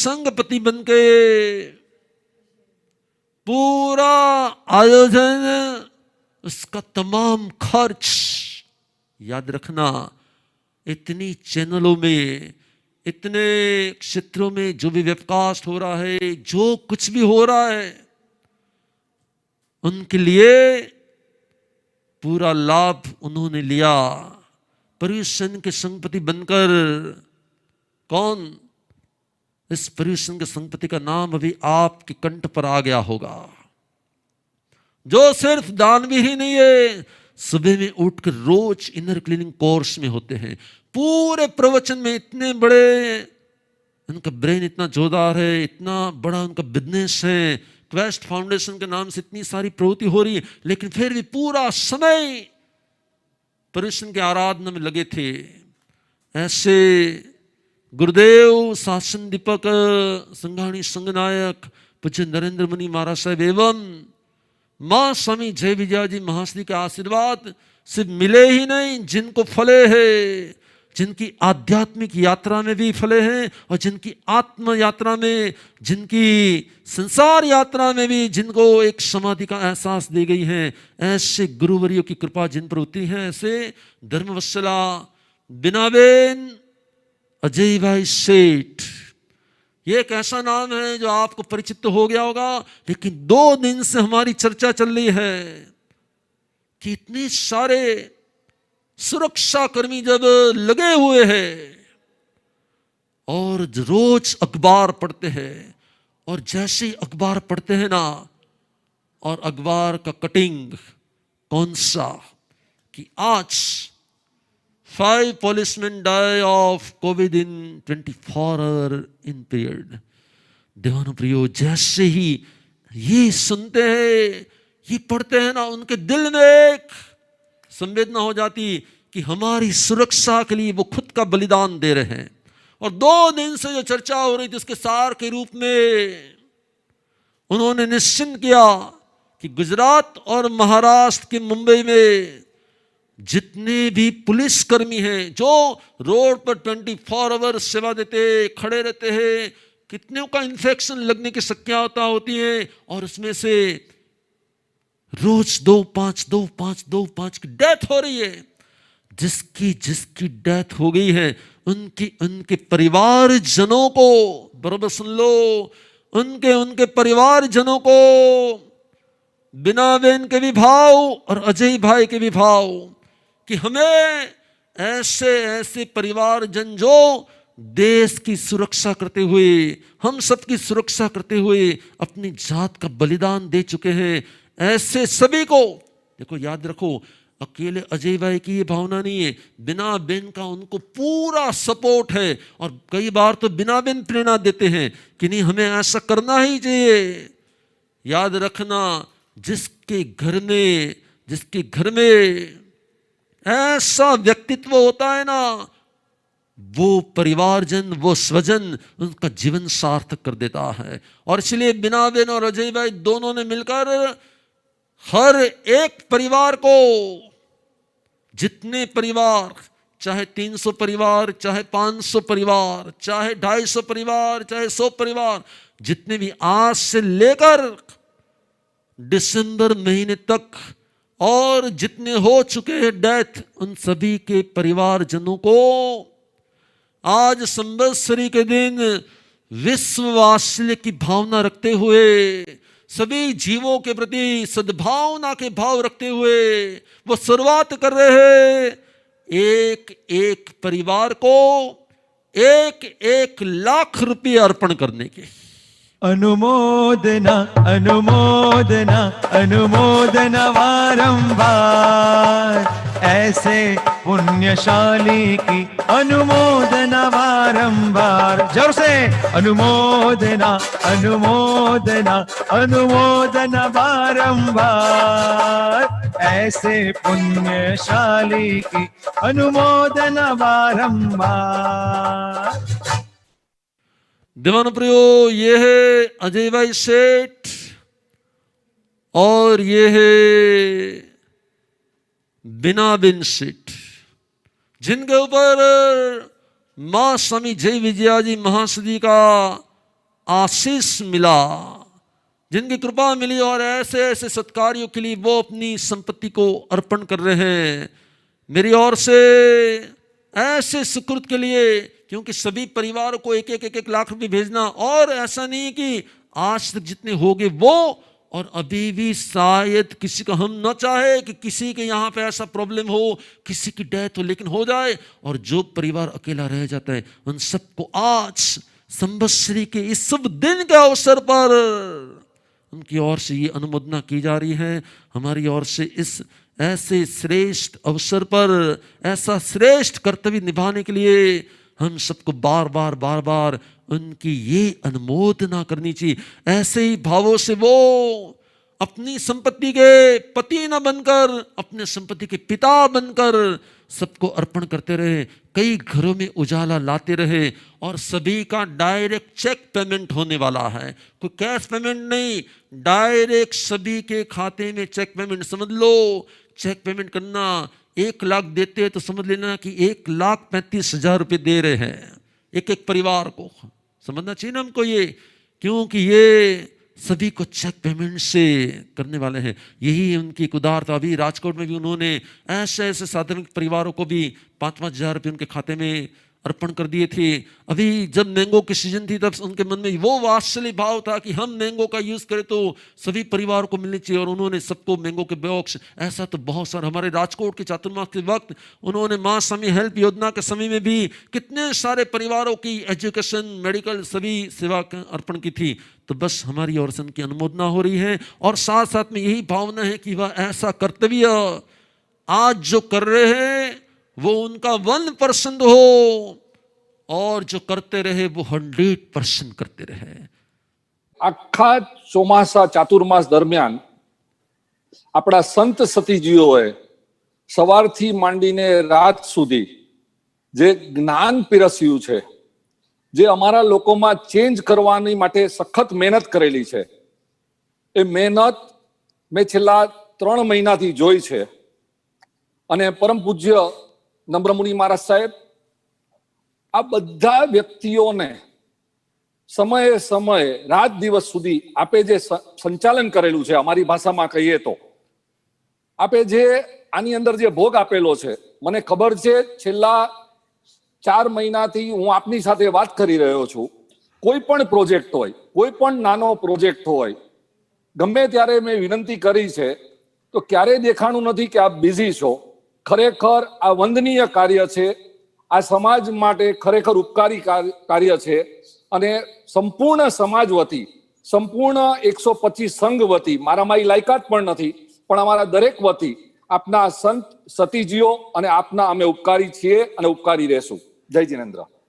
संघपति बनके पूरा आयोजन, उसका तमाम खर्च, याद रखना इतनी चैनलों में, इतने क्षेत्रों में जो भी वेबकास्ट हो रहा है, जो कुछ भी हो रहा है, उनके लिए पूरा लाभ उन्होंने लिया। पर्यूषण के संघपति बनकर। कौन? इस पर्यूषण के संघपति का नाम अभी आपके कंठ पर आ गया होगा, जो सिर्फ दानवीर ही नहीं है, सुबह में उठकर रोज इनर क्लीनिंग कोर्स में होते हैं। पूरे प्रवचन में इतने बड़े, उनका ब्रेन इतना जोरदार है, इतना बड़ा उनका बिजनेस है, क्वेस्ट फाउंडेशन के नाम से इतनी सारी प्रवृत्ति हो रही है, लेकिन फिर भी पूरा समय पर्यूषण के आराधना में लगे थे। ऐसे गुरुदेव शासन दीपक संघाणी संघनायक पूज्य नरेंद्र मुनि महाराज साहब एवं मां स्वामी जय विजया जी महाश्री के आशीर्वाद सिर्फ मिले ही नहीं, जिनको फले हैं, जिनकी आध्यात्मिक यात्रा में भी फले हैं, और जिनकी आत्म यात्रा में, जिनकी संसार यात्रा में भी जिनको एक समाधि का एहसास दी गई है, ऐसे गुरुवरियों की कृपा जिन पर होती है, ऐसे धर्मवत्सला बिनाबेन अजय भाई सेठ। ये एक ऐसा नाम है जो आपको परिचित तो हो गया होगा, लेकिन 2 दिन से हमारी चर्चा चल रही है कि इतने सारे सुरक्षा कर्मी जब लगे हुए हैं और रोज अखबार पढ़ते हैं, और जैसे ही अखबार पढ़ते हैं ना, और अखबार का कटिंग कौन सा कि आज 5 policemen die of COVID in 24 hour in period। देवानो प्रियो, जैसे ही ये सुनते हैं, ये पढ़ते हैं ना, उनके दिल में एक संवेदना हो जाती कि हमारी सुरक्षा के लिए वो खुद का बलिदान दे रहे हैं। और 2 दिन से जो चर्चा हो रही थी, उसके सार के रूप में उन्होंने निश्चित किया कि गुजरात और महाराष्ट्र के मुंबई में जितने भी पुलिसकर्मी हैं जो रोड पर 24 आवर सेवा देते, खड़े रहते हैं, कितनों का इन्फेक्शन लगने की शक्यता होती है, और उसमें से रोज 2-5 की डेथ हो रही है। जिसकी डेथ हो गई है, उनके परिवारजनों को, बराबर सुन लो, उनके परिवारजनों को बिना बेन के भी भाव और अजय भाई के भी भाव कि हमें ऐसे परिवारजन जो देश की सुरक्षा करते हुए, हम सबकी सुरक्षा करते हुए अपनी जात का बलिदान दे चुके हैं, ऐसे सभी को देखो, याद रखो, अकेले अजय भाई की ये भावना नहीं है, बिना बेन का उनको पूरा सपोर्ट है। और कई बार तो बिना बेन प्रेरणा देते हैं कि नहीं, हमें ऐसा करना ही चाहिए। याद रखना, जिसके घर में ऐसा व्यक्तित्व होता है ना, वो परिवारजन, वो स्वजन उनका जीवन सार्थक कर देता है। और इसलिए बिना बेन और अजय भाई दोनों ने मिलकर हर एक परिवार को, जितने परिवार, चाहे 300 परिवार, चाहे 500 परिवार, चाहे 250 परिवार, चाहे 100 परिवार, जितने भी आज से लेकर दिसंबर महीने तक और जितने हो चुके हैं डेथ, उन सभी के परिवारजनों को आज संवत्सरी के दिन विश्व वात्सल्य की भावना रखते हुए, सभी जीवों के प्रति सद्भावना के भाव रखते हुए वो शुरुआत कर रहे हैं एक परिवार को 1 लाख रुपये अर्पण करने के। अनुमोदना अनुमोदना अनुमोदना वारंवार, ऐसे पुण्यशाली की अनुमोदना वारंवार। जोर से अनुमोदना अनुमोदना अनुमोदना वारंवार, ऐसे पुण्यशाली की अनुमोदना वारंवार। देवान प्रियो, ये है अजय भाई सेठ और ये है बिना बिन सेठ, जिनके ऊपर मां स्वामी जय विजया जी महासदी का आशीष मिला, जिनकी कृपा मिली और ऐसे ऐसे सत्कार्यों के लिए वो अपनी संपत्ति को अर्पण कर रहे हैं मेरी ओर से, ऐसे सुकृत के लिए। क्योंकि सभी परिवारों को एक एक लाख रुपए भेजना, और ऐसा नहीं कि आज तक जितने होंगे वो, और अभी भी शायद किसी का हम न चाहे कि किसी के यहाँ पे ऐसा प्रॉब्लम हो, किसी की डेथ हो, लेकिन हो जाए, और जो परिवार अकेला रह जाता है उन सबको आज संवत्सरी के इस शुभ दिन के अवसर पर उनकी ओर से ये अनुमोदना की जा रही है। हमारी ओर से इस ऐसे श्रेष्ठ अवसर पर ऐसा श्रेष्ठ कर्तव्य निभाने के लिए हम सबको बार बार उनकी ये अनुमोदना करनी चाहिए। ऐसे ही भावों से वो अपनी संपत्ति के पति न बनकर अपने संपत्ति के पिता बनकर सबको अर्पण करते रहे, कई घरों में उजाला लाते रहे, और सभी का डायरेक्ट चेक पेमेंट होने वाला है, कोई कैश पेमेंट नहीं, डायरेक्ट सभी के खाते में चेक पेमेंट। समझ लो, चेक पेमेंट करना 1 लाख देते हैं तो समझ लेना कि 1,35,000 रुपये दे रहे हैं एक एक परिवार को। समझना चाहिए ना हमको ये, क्योंकि ये सभी को चेक पेमेंट से करने वाले हैं। यही उनकी एक उदारता। अभी राजकोट में भी उन्होंने ऐसे ऐसे साधारण परिवारों को भी 5-5 हज़ार रुपये उनके खाते में अर्पण कर दिए थे। अभी जब मैंगो की सीजन थी तब उनके मन में वो वात्सल्य भाव था कि हम मैंगो का यूज करें तो सभी परिवार को मिलनी चाहिए, और उन्होंने सबको मैंगो के बॉक्स, ऐसा तो बहुत सारा हमारे राजकोट के चातुर्मास के वक्त उन्होंने माँ स्वामी हेल्प योजना के समय में भी कितने सारे परिवारों की एजुकेशन, मेडिकल सभी सेवा अर्पण की थी। तो बस हमारी ओर से उनकी अनुमोदना हो रही है, और साथ साथ में यही भावना है कि वह ऐसा कर्तव्य आज जो कर रहे हैं वो उनका 1% हो, और जो करते रहे वो 100% करते रहे। આખા ચોમાસા ચાતુર્માસ દરમિયાન આપણા સંત સતીજીઓએ સવારથી માંડીને રાત સુધી જે જ્ઞાન પીરસ્યું છે, જે અમારા લોકોમાં ચેન્જ કરવાની માટે સખત મહેનત કરેલી છે, એ મહેનત મેં છેલ્લા 3 મહિનાથી જોઈ છે। અને પરમ પૂજ્ય નમ્રમુનિ મહારાજ સાહેબ આ બધા વ્યક્તિઓને સમયે સમયે રાત દિવસ સુધી આપે જે સંચાલન કરેલું છે, અમારી ભાષામાં કહીએ તો આપે જે આની અંદર જે ભોગ આપેલો છે, મને ખબર છે છેલ્લા 4 મહિનાથી હું આપની સાથે વાત કરી રહ્યો છું। કોઈ પણ પ્રોજેક્ટ હોય, કોઈ પણ નાનો પ્રોજેક્ટ હોય, ગમે ત્યારે મેં વિનંતી કરી છે તો ક્યારેય દેખાણું નથી કે આપ બિઝી છો। ખરેખર આ વંદનીય કાર્ય છે, આ સમાજ માટે ખરેખર ઉપકારી કાર્ય છે, અને સંપૂર્ણ સમાજ વતી, સંપૂર્ણ 125 સંઘ વતી, મારામાં એ લાયકાત પણ નથી, પણ અમારા દરેક વતી આપના સંત સતીજીઓ અને આપના અમે ઉપકારી છીએ અને ઉપકારી રહેશું। જય જિનેન્દ્ર।